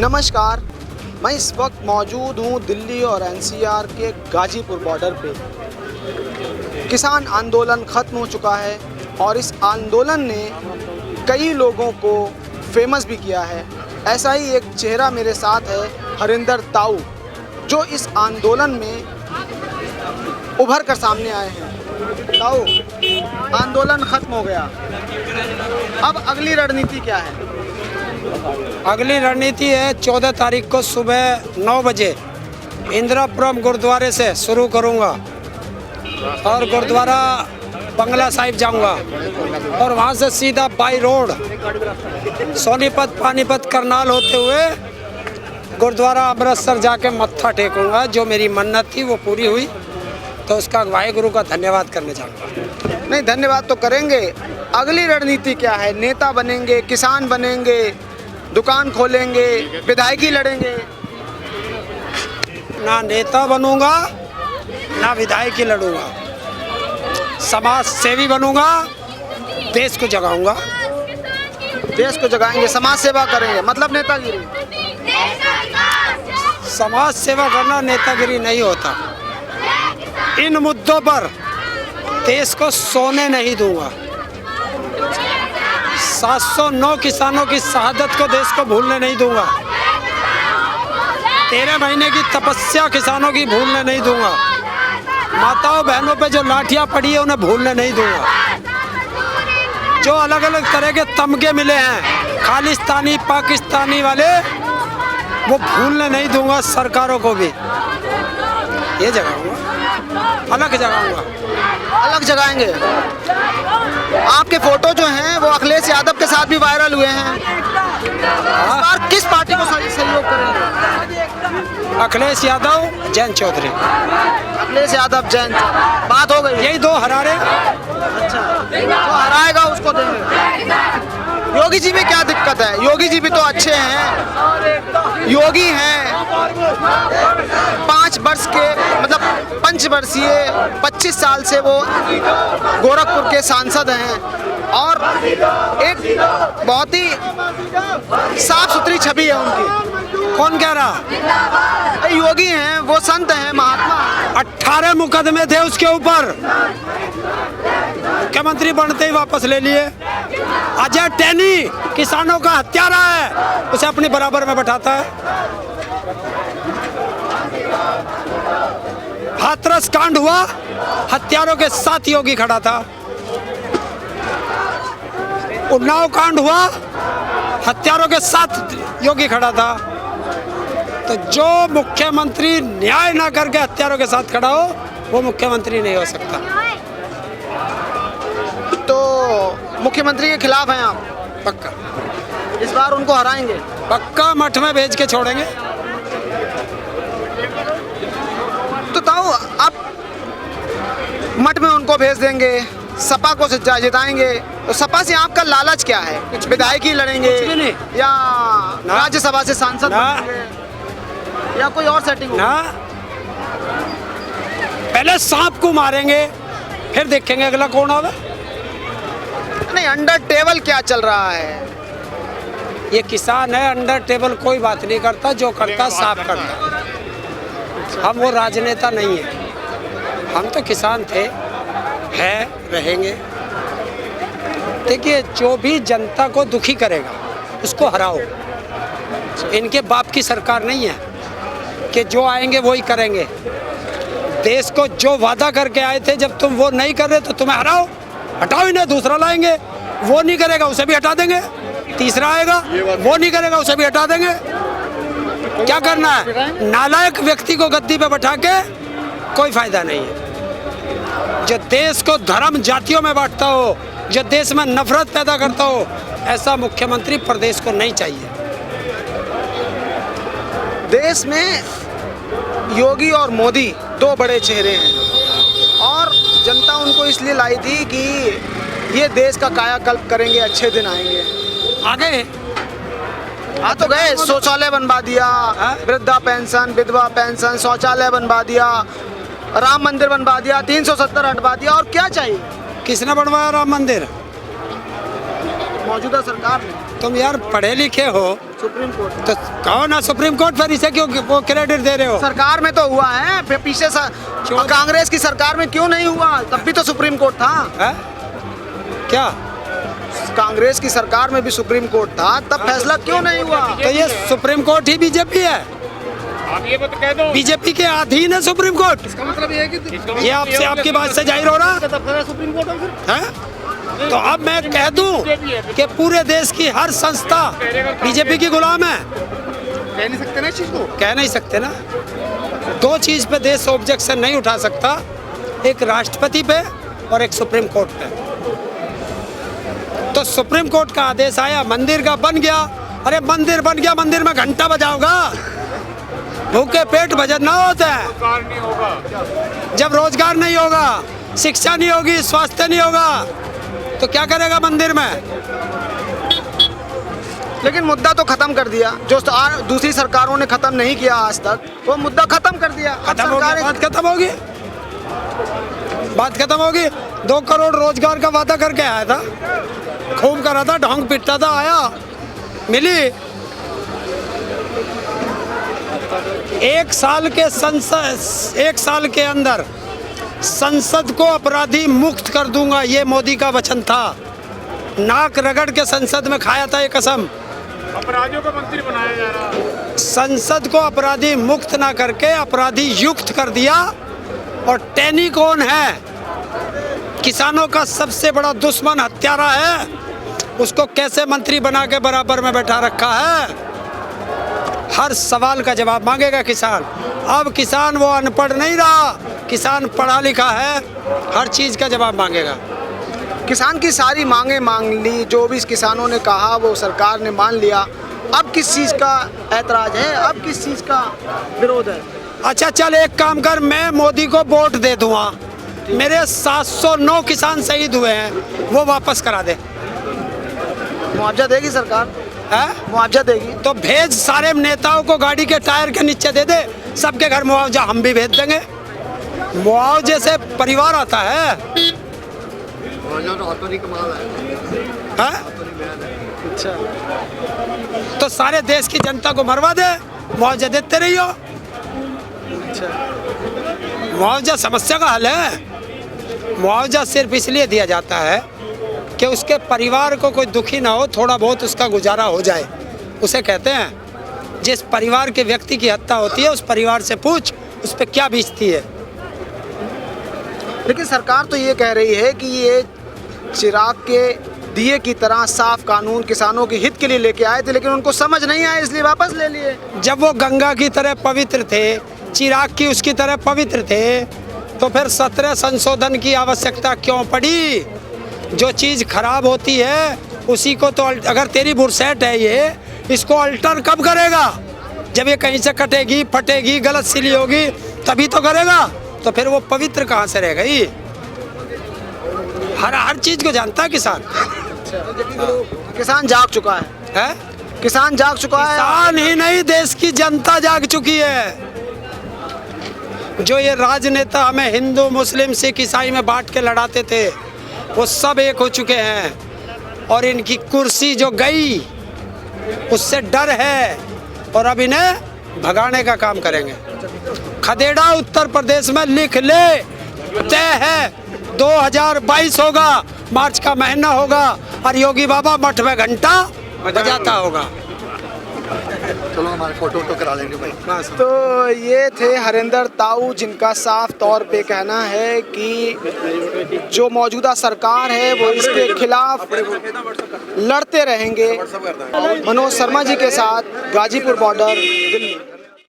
नमस्कार, मैं इस वक्त मौजूद हूँ दिल्ली और एनसीआर के गाजीपुर बॉर्डर पे। किसान आंदोलन ख़त्म हो चुका है और इस आंदोलन ने कई लोगों को फेमस भी किया है। ऐसा ही एक चेहरा मेरे साथ है, हरिंदर ताऊ, जो इस आंदोलन में उभर कर सामने आए हैं। ताऊ, आंदोलन ख़त्म हो गया, अब अगली रणनीति क्या है? अगली रणनीति है 14 तारीख को सुबह 9 बजे इंदिरापुरम गुरुद्वारे से शुरू करूंगा और गुरुद्वारा बंगला साहिब जाऊंगा और वहां से सीधा बाई रोड सोनीपत, पानीपत, करनाल होते हुए गुरुद्वारा अमृतसर जाके मत्था टेकूंगा। जो मेरी मन्नत थी वो पूरी हुई, तो उसका वाहेगुरु का धन्यवाद करना चाहूँगा। नहीं, धन्यवाद तो करेंगे। अगली रणनीति क्या है? नेता बनेंगे, किसान बनेंगे, दुकान खोलेंगे, विधायकी लड़ेंगे? ना नेता बनूंगा ना विधायकी लड़ूंगा, समाज सेवी बनूंगा, देश को जगाऊंगा। देश को जगाएंगे, समाज सेवा करेंगे, मतलब नेतागिरी? समाज सेवा करना नेतागिरी नहीं होता। इन मुद्दों पर देश को सोने नहीं दूंगा। 709 किसानों की शहादत को देश को भूलने नहीं दूंगा। 13 महीने की तपस्या किसानों की भूलने नहीं दूंगा। माताओं बहनों पे जो लाठियां पड़ी है उन्हें भूलने नहीं दूंगा। जो अलग अलग तरह के तमगे मिले हैं खालिस्तानी पाकिस्तानी वाले, वो भूलने नहीं दूंगा सरकारों को भी। ये जगाऊंगा, अलग जगाऊंगा। अलग जगाएंगे। आपके फोटो जो हैं वो अखिलेश यादव के साथ भी वायरल हुए हैं। इस बार किस पार्टी को सहयोग करेंगे? अखिलेश यादव, जयंत चौधरी। अखिलेश यादव, जयंत, बात हो गई। यही दो हरारे। अच्छा, जो हराएगा उसको देंगे। योगी जी में क्या दिक्कत है? योगी जी भी तो अच्छे हैं। योगी हैं 5 वर्ष के, मतलब पंचवर्षीय, 25 साल से वो गोरखपुर के सांसद हैं और एक बहुत ही साफ सुथरी छवि है उनकी। कौन कह रहा? योगी हैं, वो संत हैं, महात्मा। 18 मुकदमे थे उसके ऊपर, मुख्यमंत्री बनते ही वापस ले लिए। अजय टैनी किसानों का हत्यारा है, उसे अपने बराबर में बैठाता है। हाथरस कांड हुआ, हत्यारों के साथ योगी खड़ा था। उन्नाव कांड हुआ, हत्यारों के साथ योगी खड़ा था। तो जो मुख्यमंत्री न्याय ना करके हत्यारों के साथ खड़ा हो, वो मुख्यमंत्री नहीं हो सकता। तो मुख्यमंत्री के खिलाफ हैं आप? पक्का। इस बार उनको हराएंगे? पक्का, मठ में भेज के छोड़ेंगे। तो ताऊ, आप मठ में उनको भेज देंगे, सपा को जिताएंगे, तो सपा से आपका लालच क्या है? कुछ विधायकी लड़ेंगे कुछ भी नहीं। या राज्यसभा से सांसद बनेंगे या कोई और सेटिंग ना? पहले सांप को मारेंगे, फिर देखेंगे अगला कौन आवे। नहीं, अंडर टेबल क्या चल रहा है? ये किसान है, अंडर टेबल कोई बात नहीं करता, जो करता साफ करता। हम वो राजनेता नहीं है, हम तो किसान थे, हैं, रहेंगे। देखिए, जो भी जनता को दुखी करेगा उसको हराओ। इनके बाप की सरकार नहीं है कि जो आएंगे वो ही करेंगे। देश को जो वादा करके आए थे, जब तुम वो नहीं कर रहे तो तुम्हें हराओ, हटाओ इन्हें, दूसरा लाएंगे। वो नहीं करेगा उसे भी हटा देंगे, तीसरा आएगा वो नहीं करेगा उसे भी हटा देंगे। क्या करना है? नालायक व्यक्ति को गद्दी पे बैठा के कोई फायदा नहीं है। जो देश को धर्म जातियों में बांटता हो, जो देश में नफरत पैदा करता हो, ऐसा मुख्यमंत्री प्रदेश को नहीं चाहिए। देश में योगी और मोदी 2 बड़े चेहरे हैं और जनता उनको इसलिए लाई थी कि ये देश का कायाकल्प करेंगे, अच्छे दिन आएंगे। आगे आ तो गए, शौचालय बनवा दिया, वृद्धा पेंशन, विधवा पेंशन, शौचालय बनवा दिया, राम मंदिर बनवा दिया, 370 हटवा दिया, और क्या चाहिए? किसने बनवाया राम मंदिर? मौजूदा सरकार ने। तुम यार पढ़े लिखे हो, सुप्रीम कोर्ट। तो कहो ना सुप्रीम कोर्ट, पर इसे क्यों वो क्रेडिट दे रहे हो? सरकार में तो हुआ है, फिर पीछे कांग्रेस की सरकार में क्यों नहीं हुआ? तब भी तो सुप्रीम कोर्ट था। है? क्या कांग्रेस की सरकार में भी सुप्रीम कोर्ट था, तब फैसला क्यों नहीं हुआ? तो ये सुप्रीम कोर्ट ही बीजेपी है। आप ये मत कह दो। बीजेपी के अधीन है सुप्रीम कोर्ट। इसका मतलब ये है कि ये आपसे आपकी बात से जाहिर हो रहा सुप्रीम कोर्ट है। तो अब मैं कह दूं कि पूरे देश की हर संस्था बीजेपी की गुलाम है। कह नहीं सकते ना इस चीज को। कह नहीं सकते ना। दो चीज पे देश ऑब्जेक्शन नहीं उठा सकता, एक राष्ट्रपति पे और एक सुप्रीम कोर्ट पे। तो सुप्रीम कोर्ट का आदेश आया, मंदिर का बन गया। अरे मंदिर बन गया, मंदिर में घंटा बजाओगा? भूखे पेट भजन ना होता है। रोजगार नहीं होगा। जब रोजगार नहीं होगा, शिक्षा नहीं होगी, स्वास्थ्य नहीं होगा, तो क्या करेगा मंदिर में? लेकिन मुद्दा तो खत्म कर दिया, जो दूसरी सरकारों ने खत्म नहीं किया आज तक, वो मुद्दा खत्म कर दिया। खत्म हो गया, बात खत्म होगी। बात खत्म होगी। 2 करोड़ रोजगार का वादा करके आया था, खूब करा था, ढोंग पिटता था, आया मिली। 1 साल के अंदर संसद को अपराधी मुक्त कर दूंगा, ये मोदी का वचन था। नाक रगड़ के संसद में खाया था ये कसम। अपराधियों का मंत्री बनाया जा रहा है। संसद को अपराधी मुक्त ना करके अपराधी युक्त कर दिया। और टैनी कौन है? किसानों का सबसे बड़ा दुश्मन, हत्यारा है। उसको कैसे मंत्री बना के बराबर में बैठा रखा है? हर सवाल का जवाब मांगेगा किसान। अब किसान वो अनपढ़ नहीं रहा, किसान पढ़ा लिखा है, हर चीज़ का जवाब मांगेगा। किसान की सारी मांगे मांग ली, जो भी किसानों ने कहा वो सरकार ने मान लिया। अब किस चीज़ का ऐतराज है? अब किस चीज़ का विरोध है? अच्छा चल, एक काम कर, मैं मोदी को वोट दे दूँगा, मेरे 709 किसान शहीद हुए हैं, वो वापस करा दे। मुआवजा देगी सरकार? है? मुआवजा देगी तो भेज, सारे नेताओं को गाड़ी के टायर के नीचे दे दे, सबके घर मुआवजा हम भी भेज देंगे। मुआवजे से परिवार आता है। हाँ? अच्छा, तो सारे देश की जनता को मरवा दे, मुआवजा देते रहियो। अच्छा, मुआवजा समस्या का हल है। मुआवजा सिर्फ इसलिए दिया जाता है कि उसके परिवार को कोई दुखी ना हो, थोड़ा बहुत उसका गुजारा हो जाए, उसे कहते हैं। जिस परिवार के व्यक्ति की हत्या होती है, उस परिवार से पूछ उस पर क्या बीतती है। लेकिन सरकार तो ये कह रही है कि ये चिराग के दिए की तरह साफ कानून किसानों के हित के लिए लेके आए थे, लेकिन उनको समझ नहीं आया, इसलिए वापस ले लिए। जब वो गंगा की तरह पवित्र थे, चिराग की उसकी तरह पवित्र थे, तो फिर 17 संशोधन की आवश्यकता क्यों पड़ी? जो चीज़ खराब होती है उसी को तो, अगर तेरी बुरसेट है ये, इसको अल्टर कब करेगा? जब ये कहीं से कटेगी, फटेगी, गलत सिली होगी, तभी तो करेगा। तो फिर वो पवित्र कहाँ से रह गई? हर चीज़ को जानता है किसान। किसान जाग चुका है? किसान जाग चुका है। किसान ही नहीं, देश की जनता जाग चुकी है। जो ये राजनेता हमें हिंदू, मुस्लिम, सिख, ईसाई में बांट के लड़ाते थे, वो सब एक हो चुके हैं। और इनकी कुर्सी जो गई, उससे डर है, और अब इन्हें भगाने का काम करेंगे। खदेड़ा उत्तर प्रदेश में लिख ले, तय है 2022 होगा, मार्च का महीना होगा, और योगी बाबा मठ में घंटा बजाता होगा। चलो हमारे फोटो तो करा लेंगे भाई। तो ये थे हरिंदर ताऊ, जिनका साफ तौर पे कहना है कि जो मौजूदा सरकार है वो इसके खिलाफ लड़ते रहेंगे। मनोज शर्मा जी के साथ, गाजीपुर बॉर्डर, दिल्ली।